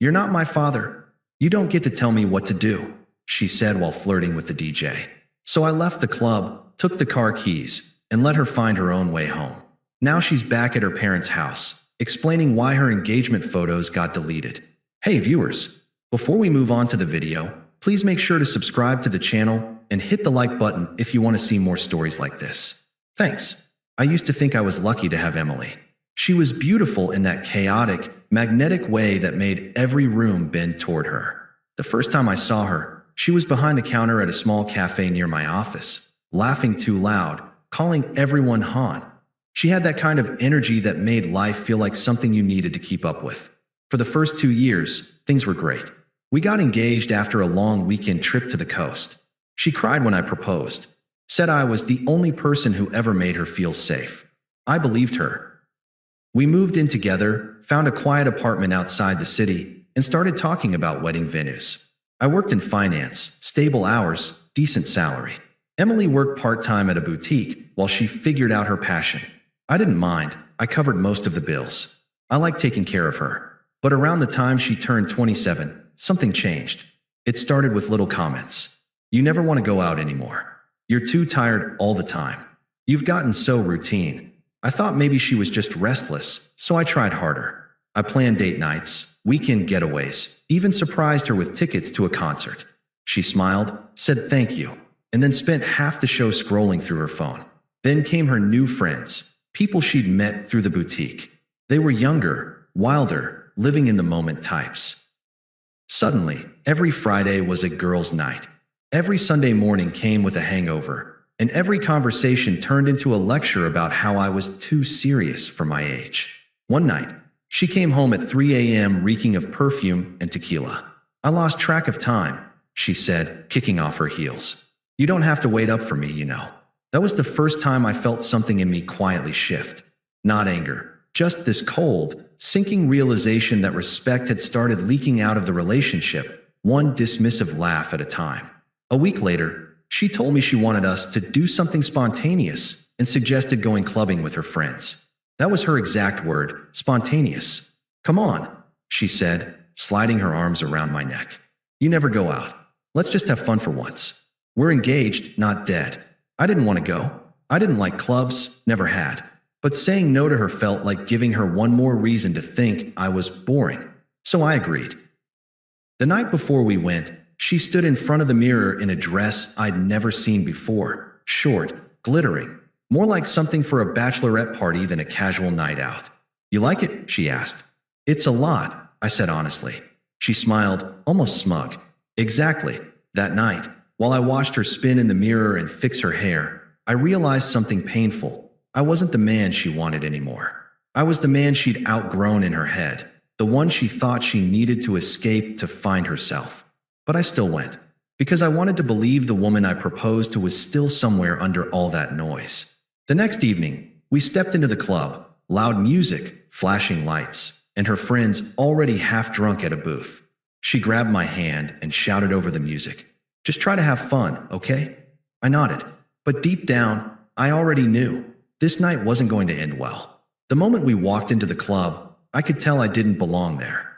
"You're not my father. You don't get to tell me what to do," she said while flirting with the DJ. So I left the club, took the car keys, and let her find her own way home. Now she's back at her parents' house, explaining why her engagement photos got deleted. Hey viewers, before we move on to the video, please make sure to subscribe to the channel and hit the like button if you want to see more stories like this. Thanks. I used to think I was lucky to have Emily. She was beautiful in that chaotic, magnetic way that made every room bend toward her. The first time I saw her, she was behind the counter at a small cafe near my office, laughing too loud, calling everyone Han. She had that kind of energy that made life feel like something you needed to keep up with. For the first 2 years, things were great. We got engaged after a long weekend trip to the coast. She cried when I proposed, said I was the only person who ever made her feel safe. I believed her. We moved in together, found a quiet apartment outside the city, and started talking about wedding venues. I worked in finance, stable hours, decent salary. Emily worked part-time at a boutique while she figured out her passion. I didn't mind. I covered most of the bills. I liked taking care of her. But around the time she turned 27, something changed. It started with little comments. "You never want to go out anymore. You're too tired all the time. You've gotten so routine." I thought maybe she was just restless, so I tried harder. I planned date nights, weekend getaways, even surprised her with tickets to a concert. She smiled, said thank you, and then spent half the show scrolling through her phone. Then came her new friends, people she'd met through the boutique. They were younger, wilder, living in the moment types. Suddenly, every Friday was a girls' night. Every Sunday morning came with a hangover, and every conversation turned into a lecture about how I was too serious for my age. One night, she came home at 3 a.m. reeking of perfume and tequila. "I lost track of time," she said, kicking off her heels. "You don't have to wait up for me, you know." That was the first time I felt something in me quietly shift. Not anger, just this cold, sinking realization that respect had started leaking out of the relationship, one dismissive laugh at a time. A week later, she told me she wanted us to do something spontaneous and suggested going clubbing with her friends. That was her exact word, spontaneous. "Come on," she said, sliding her arms around my neck. "You never go out. Let's just have fun for once. We're engaged, not dead." I didn't want to go. I didn't like clubs, never had. But saying no to her felt like giving her one more reason to think I was boring. So I agreed. The night before we went, she stood in front of the mirror in a dress I'd never seen before, short, glittering, more like something for a bachelorette party than a casual night out. "You like it?" she asked. "It's a lot," I said honestly. She smiled, almost smug. Exactly. That night, while I watched her spin in the mirror and fix her hair, I realized something painful. I wasn't the man she wanted anymore. I was the man she'd outgrown in her head, the one she thought she needed to escape to find herself. But I still went, because I wanted to believe the woman I proposed to was still somewhere under all that noise. The next evening, we stepped into the club, loud music, flashing lights, and her friends already half drunk at a booth. She grabbed my hand and shouted over the music, "Just try to have fun, okay?" I nodded, but deep down, I already knew. This night wasn't going to end well. The moment we walked into the club, I could tell I didn't belong there.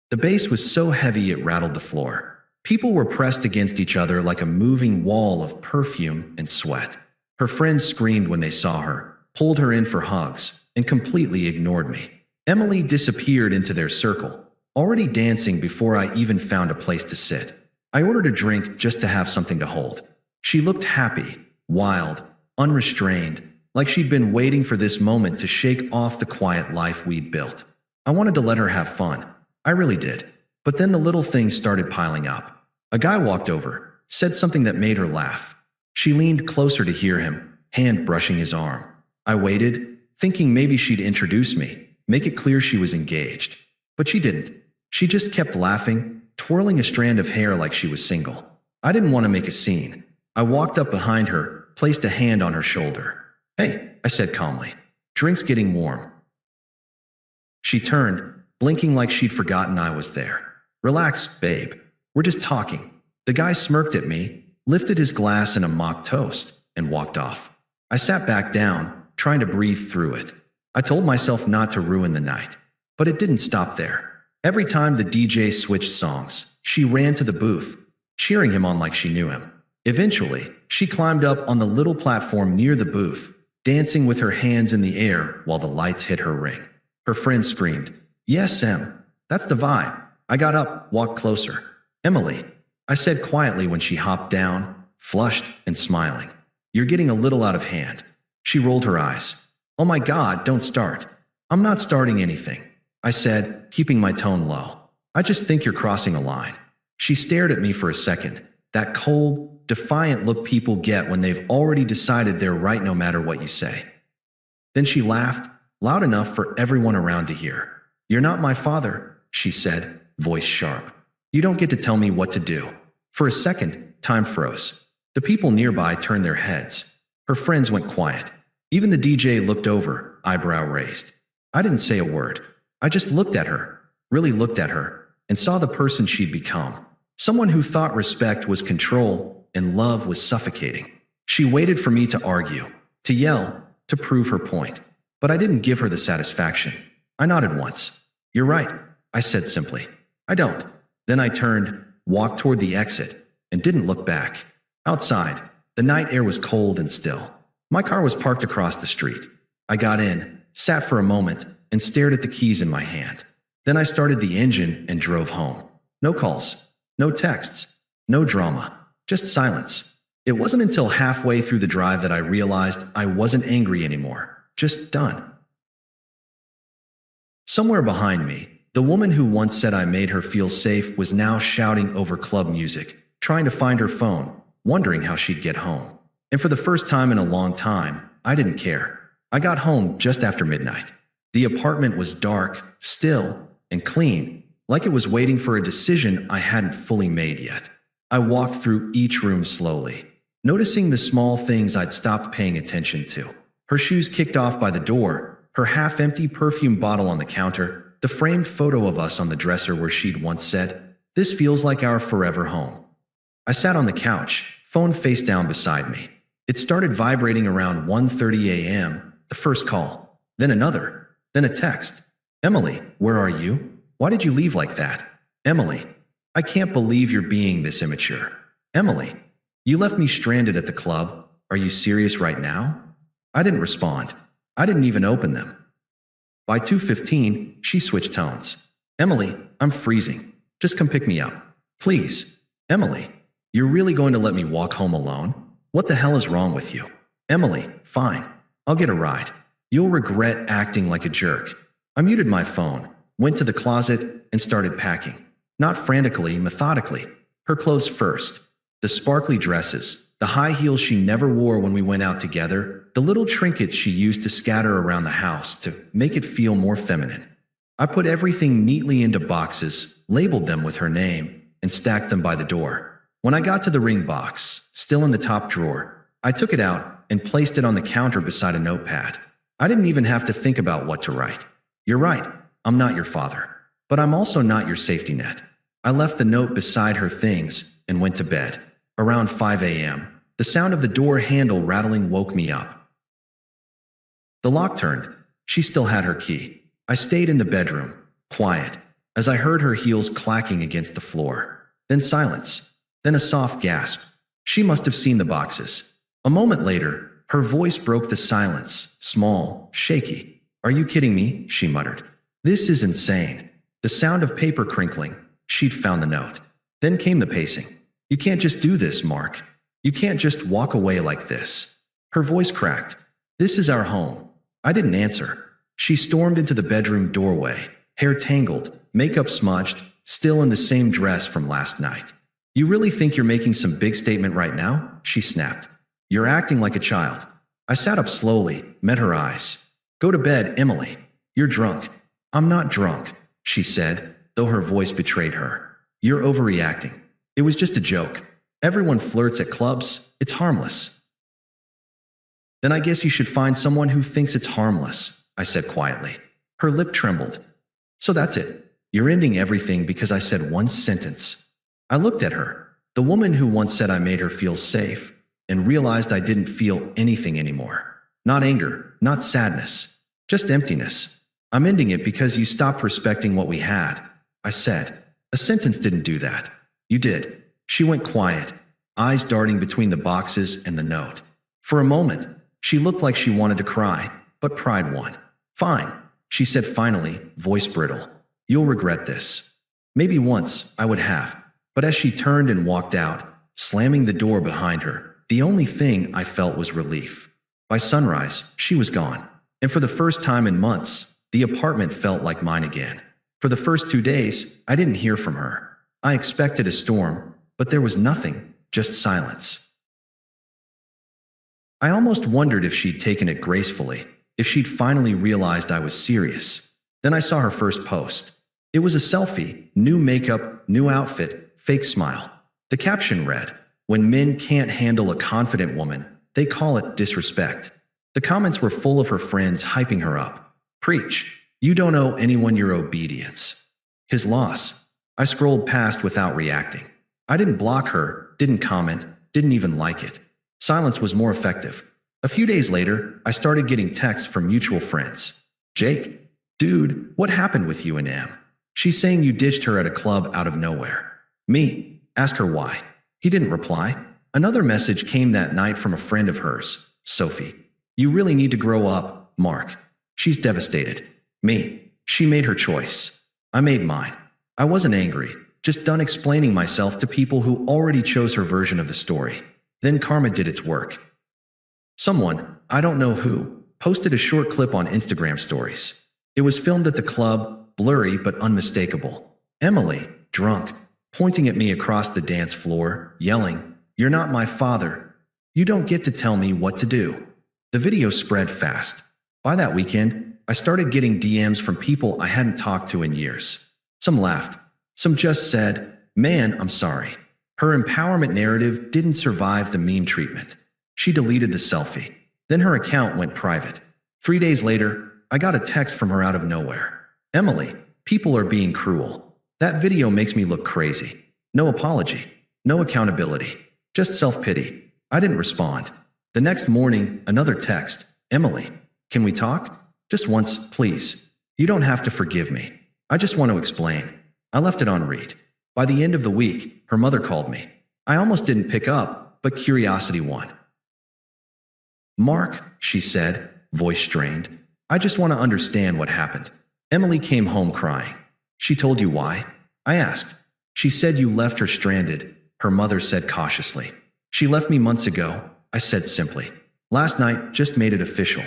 The bass was so heavy it rattled the floor. People were pressed against each other like a moving wall of perfume and sweat. Her friends screamed when they saw her, pulled her in for hugs, and completely ignored me. Emily disappeared into their circle, already dancing before I even found a place to sit. I ordered a drink just to have something to hold. She looked happy, wild, unrestrained, like she'd been waiting for this moment to shake off the quiet life we'd built. I wanted to let her have fun. I really did. But then the little things started piling up. A guy walked over, said something that made her laugh. She leaned closer to hear him, hand brushing his arm. I waited, thinking maybe she'd introduce me, make it clear she was engaged. But she didn't. She just kept laughing, twirling a strand of hair like she was single. I didn't want to make a scene. I walked up behind her, placed a hand on her shoulder. "Hey," I said calmly. "Drink's getting warm." She turned, blinking like she'd forgotten I was there. "Relax, babe. We're just talking." The guy smirked at me, lifted his glass in a mock toast, and walked off. I sat back down, trying to breathe through it. I told myself not to ruin the night. But it didn't stop there. Every time the DJ switched songs, she ran to the booth, cheering him on like she knew him. Eventually, she climbed up on the little platform near the booth, dancing with her hands in the air while the lights hit her ring. Her friend screamed, "Yes, Em, that's the vibe." I got up, walked closer. "Emily," I said quietly when she hopped down, flushed and smiling. "You're getting a little out of hand." She rolled her eyes. "Oh my God, don't start." "I'm not starting anything," I said, keeping my tone low. "I just think you're crossing a line." She stared at me for a second, that cold, defiant look people get when they've already decided they're right no matter what you say. Then she laughed, loud enough for everyone around to hear. "You're not my father," she said, voice sharp. "You don't get to tell me what to do." For a second, time froze. The people nearby turned their heads. Her friends went quiet. Even the DJ looked over, eyebrow raised. I didn't say a word. I just looked at her, really looked at her, and saw the person she'd become. Someone who thought respect was control and love was suffocating. She waited for me to argue, to yell, to prove her point. But I didn't give her the satisfaction. I nodded once. "You're right," I said simply. "I don't." Then I turned, walked toward the exit, and didn't look back. Outside, the night air was cold and still. My car was parked across the street. I got in, sat for a moment, and stared at the keys in my hand. Then I started the engine and drove home. No calls, no texts, no drama, just silence. It wasn't until halfway through the drive that I realized I wasn't angry anymore, just done. Somewhere behind me, the woman who once said I made her feel safe was now shouting over club music, trying to find her phone, wondering how she'd get home. And for the first time in a long time, I didn't care. I got home just after midnight. The apartment was dark, still, and clean, like it was waiting for a decision I hadn't fully made yet. I walked through each room slowly, noticing the small things I'd stopped paying attention to. Her shoes kicked off by the door, her half-empty perfume bottle on the counter, the framed photo of us on the dresser where she'd once said, "This feels like our forever home." I sat on the couch, phone face down beside me. It started vibrating around 1:30 a.m., the first call, then another, then a text. "Emily, where are you? Why did you leave like that?" "Emily, I can't believe you're being this immature." "Emily, you left me stranded at the club. Are you serious right now?" I didn't respond. I didn't even open them. By 2:15, she switched tones. "Emily, I'm freezing. Just come pick me up. Please." "Emily, you're really going to let me walk home alone? What the hell is wrong with you?" "Emily, fine. I'll get a ride. You'll regret acting like a jerk." I muted my phone, went to the closet, and started packing. Not frantically, methodically. Her clothes first. The sparkly dresses, the high heels she never wore when we went out together, the little trinkets she used to scatter around the house to make it feel more feminine. I put everything neatly into boxes, labeled them with her name, and stacked them by the door. When I got to the ring box, still in the top drawer, I took it out and placed it on the counter beside a notepad. I didn't even have to think about what to write. "You're right, I'm not your father, but I'm also not your safety net." I left the note beside her things and went to bed. Around 5 a.m., the sound of the door handle rattling woke me up. The lock turned. She still had her key. I stayed in the bedroom, quiet, as I heard her heels clacking against the floor. Then silence. Then a soft gasp. She must have seen the boxes. A moment later, her voice broke the silence, small, shaky. "Are you kidding me?" she muttered. "This is insane." The sound of paper crinkling. She'd found the note. Then came the pacing. "You can't just do this, Mark. You can't just walk away like this." Her voice cracked. "This is our home." I didn't answer. She stormed into the bedroom doorway, hair tangled, makeup smudged, still in the same dress from last night. "You really think you're making some big statement right now?" she snapped. "You're acting like a child." I sat up slowly, met her eyes. "Go to bed, Emily. You're drunk." "I'm not drunk," she said, though her voice betrayed her. "You're overreacting. It was just a joke. Everyone flirts at clubs. It's harmless." "Then I guess you should find someone who thinks it's harmless," I said quietly. Her lip trembled. "So that's it. You're ending everything because I said one sentence." I looked at her, the woman who once said I made her feel safe, and realized I didn't feel anything anymore. Not anger, not sadness, just emptiness. "I'm ending it because you stopped respecting what we had." I said. A sentence didn't do that. You did. She went quiet, eyes darting between the boxes and the note. For a moment, she looked like she wanted to cry, but pride won. Fine, she said finally, voice brittle. You'll regret this. Maybe once I would have, but as she turned and walked out, slamming the door behind her, the only thing I felt was relief. By sunrise, she was gone, and for the first time in months, the apartment felt like mine again. For the first 2 days, I didn't hear from her. I expected a storm, but there was nothing, just silence. I almost wondered if she'd taken it gracefully, if she'd finally realized I was serious. Then I saw her first post. It was a selfie, new makeup, new outfit, fake smile. The caption read, "When men can't handle a confident woman, they call it disrespect." The comments were full of her friends hyping her up. Preach. You don't owe anyone your obedience. His loss. I scrolled past without reacting. I didn't block her, didn't comment, didn't even like it. Silence was more effective. A few days later, I started getting texts from mutual friends. Jake, dude, what happened with you and Em? She's saying you ditched her at a club out of nowhere. Me, ask her why. He didn't reply. Another message came that night from a friend of hers, Sophie. You really need to grow up, Mark. She's devastated. Me, she made her choice. I made mine. I wasn't angry, just done explaining myself to people who already chose her version of the story. Then karma did its work. Someone, I don't know who, posted a short clip on Instagram stories. It was filmed at the club, blurry but unmistakable. Emily, drunk, pointing at me across the dance floor, yelling, "You're not my father. You don't get to tell me what to do." The video spread fast. By that weekend, I started getting DMs from people I hadn't talked to in years. Some laughed. Some just said, "Man, I'm sorry." Her empowerment narrative didn't survive the meme treatment. She deleted the selfie. Then her account went private. 3 days later, I got a text from her out of nowhere. "Emily, people are being cruel. That video makes me look crazy." No apology. No accountability. Just self-pity. I didn't respond. The next morning, another text. "Emily, can we talk? Just once, please. You don't have to forgive me. I just want to explain." I left it on read. By the end of the week, her mother called me. I almost didn't pick up, but curiosity won. "Mark," she said, voice strained, "I just want to understand what happened." Emily came home crying. "She told you why?" I asked. "She said you left her stranded," her mother said cautiously. "She left me months ago," I said simply. "Last night just made it official."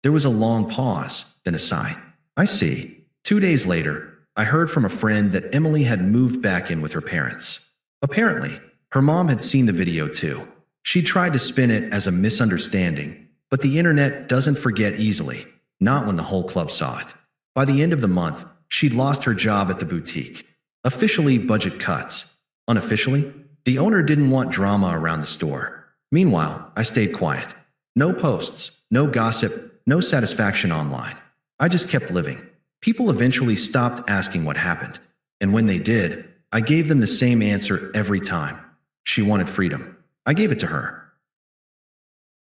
There was a long pause, then a sigh. "I see." 2 days later, I heard from a friend that Emily had moved back in with her parents. Apparently, her mom had seen the video too. She tried to spin it as a misunderstanding, but the internet doesn't forget easily, not when the whole club saw it. By the end of the month, she'd lost her job at the boutique. Officially, budget cuts. Unofficially, the owner didn't want drama around the store. Meanwhile, I stayed quiet. No posts, no gossip, no satisfaction online. I just kept living. People eventually stopped asking what happened. And when they did, I gave them the same answer every time. She wanted freedom. I gave it to her.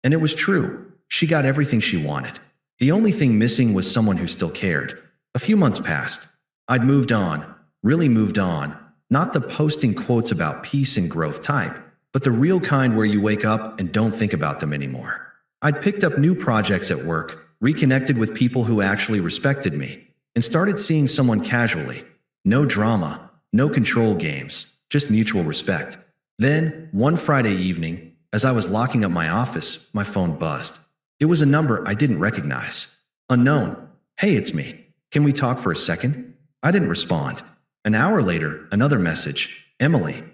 And it was true. She got everything she wanted. The only thing missing was someone who still cared. A few months passed. I'd moved on, really moved on, not the posting quotes about peace and growth type, but the real kind where you wake up and don't think about them anymore. I'd picked up new projects at work, reconnected with people who actually respected me, and started seeing someone casually. No drama, no control games, just mutual respect. Then, one Friday evening, as I was locking up my office, my phone buzzed. It was a number I didn't recognize. Unknown. "Hey, it's me. Can we talk for a second?" I didn't respond. An hour later, another message. "Emily.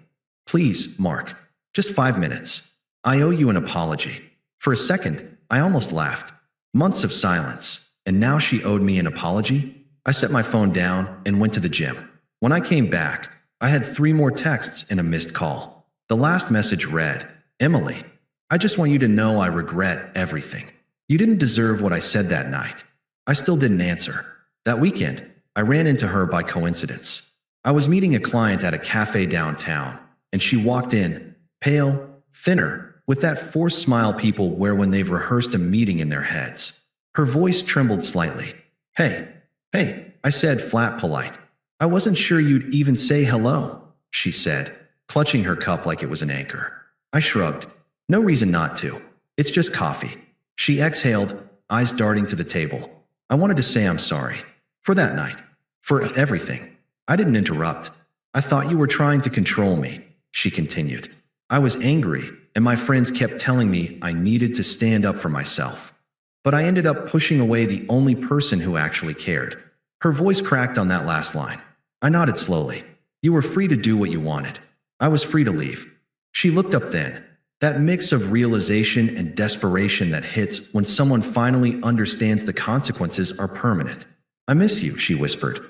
Please, Mark. Just 5 minutes. I owe you an apology." For a second, I almost laughed. Months of silence, and now she owed me an apology? I set my phone down and went to the gym. When I came back, I had 3 more texts and a missed call. The last message read, "Emily, I just want you to know I regret everything. You didn't deserve what I said that night." I still didn't answer. That weekend, I ran into her by coincidence. I was meeting a client at a cafe downtown, and she walked in, pale, thinner, with that forced smile people wear when they've rehearsed a meeting in their heads. Her voice trembled slightly. Hey, I said, flat polite. I wasn't sure you'd even say hello, she said, clutching her cup like it was an anchor. I shrugged. No reason not to. It's just coffee. She exhaled, eyes darting to the table. I wanted to say I'm sorry. For that night. For everything. I didn't interrupt. I thought you were trying to control me, she continued. I was angry, and my friends kept telling me I needed to stand up for myself. But I ended up pushing away the only person who actually cared. Her voice cracked on that last line. I nodded slowly. You were free to do what you wanted. I was free to leave. She looked up then. That mix of realization and desperation that hits when someone finally understands the consequences are permanent. I miss you, she whispered.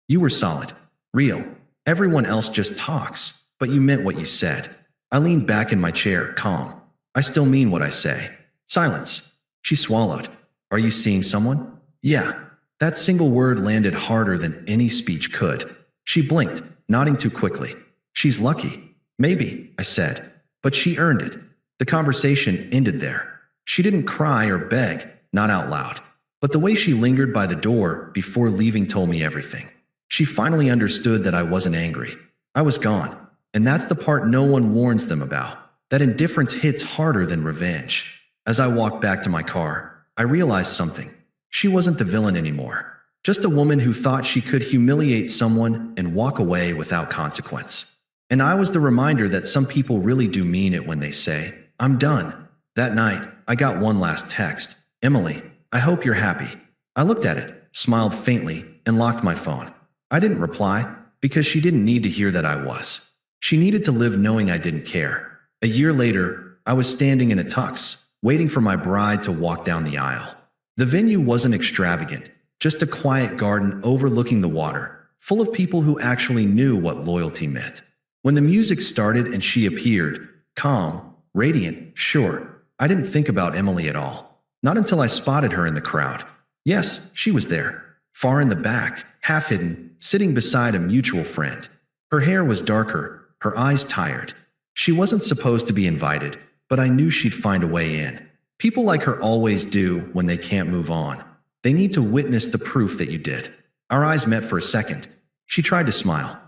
You were solid. Real. Everyone else just talks, but you meant what you said. I leaned back in my chair, calm. I still mean what I say. Silence. She swallowed. Are you seeing someone? Yeah. That single word landed harder than any speech could. She blinked, nodding too quickly. She's lucky. Maybe, I said. But she earned it. The conversation ended there. She didn't cry or beg, not out loud. But the way she lingered by the door before leaving told me everything. She finally understood that I wasn't angry. I was gone. And that's the part no one warns them about. That indifference hits harder than revenge. As I walked back to my car, I realized something. She wasn't the villain anymore. Just a woman who thought she could humiliate someone and walk away without consequence. And I was the reminder that some people really do mean it when they say, I'm done. That night, I got one last text. Emily, I hope you're happy. I looked at it, smiled faintly, and locked my phone. I didn't reply, because she didn't need to hear that I was. She needed to live knowing I didn't care. A year later, I was standing in a tux, waiting for my bride to walk down the aisle. The venue wasn't extravagant, just a quiet garden overlooking the water, full of people who actually knew what loyalty meant. When the music started and she appeared, calm, radiant, sure, I didn't think about Emily at all. Not until I spotted her in the crowd. Yes, she was there, far in the back, half hidden, sitting beside a mutual friend. Her hair was darker, her eyes tired. She wasn't supposed to be invited, but I knew she'd find a way in. People like her always do when they can't move on. They need to witness the proof that you did. Our eyes met for a second. She tried to smile.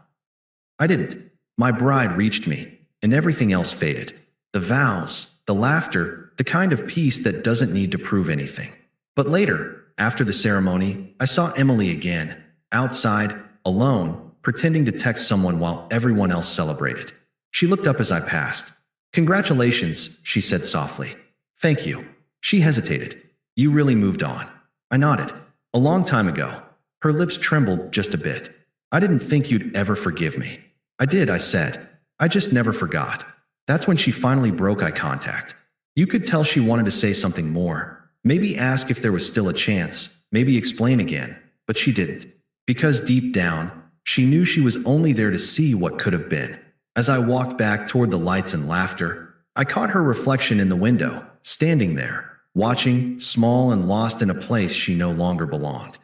I didn't. My bride reached me, and everything else faded. The vows, the laughter, the kind of peace that doesn't need to prove anything. But later, after the ceremony, I saw Emily again, outside, alone, pretending to text someone while everyone else celebrated. She looked up as I passed. Congratulations, she said softly. Thank you. She hesitated. You really moved on. I nodded. A long time ago. Her lips trembled just a bit. I didn't think you'd ever forgive me. I did, I said. I just never forgot. That's when she finally broke eye contact. You could tell she wanted to say something more. Maybe ask if there was still a chance. Maybe explain again. But she didn't. Because deep down, she knew she was only there to see what could have been. As I walked back toward the lights and laughter, I caught her reflection in the window, standing there, watching, small and lost in a place she no longer belonged.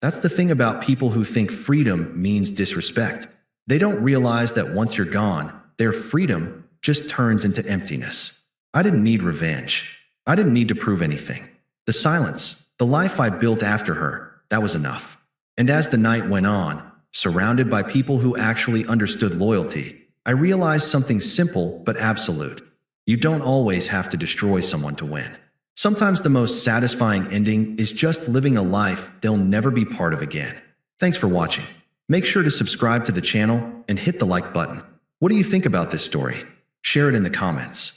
That's the thing about people who think freedom means disrespect. They don't realize that once you're gone, their freedom just turns into emptiness. I didn't need revenge. I didn't need to prove anything. The silence, the life I built after her, that was enough. And as the night went on, surrounded by people who actually understood loyalty, I realized something simple but absolute. You don't always have to destroy someone to win. Sometimes the most satisfying ending is just living a life they'll never be part of again. Thanks for watching. Make sure to subscribe to the channel and hit the like button. What do you think about this story? Share it in the comments.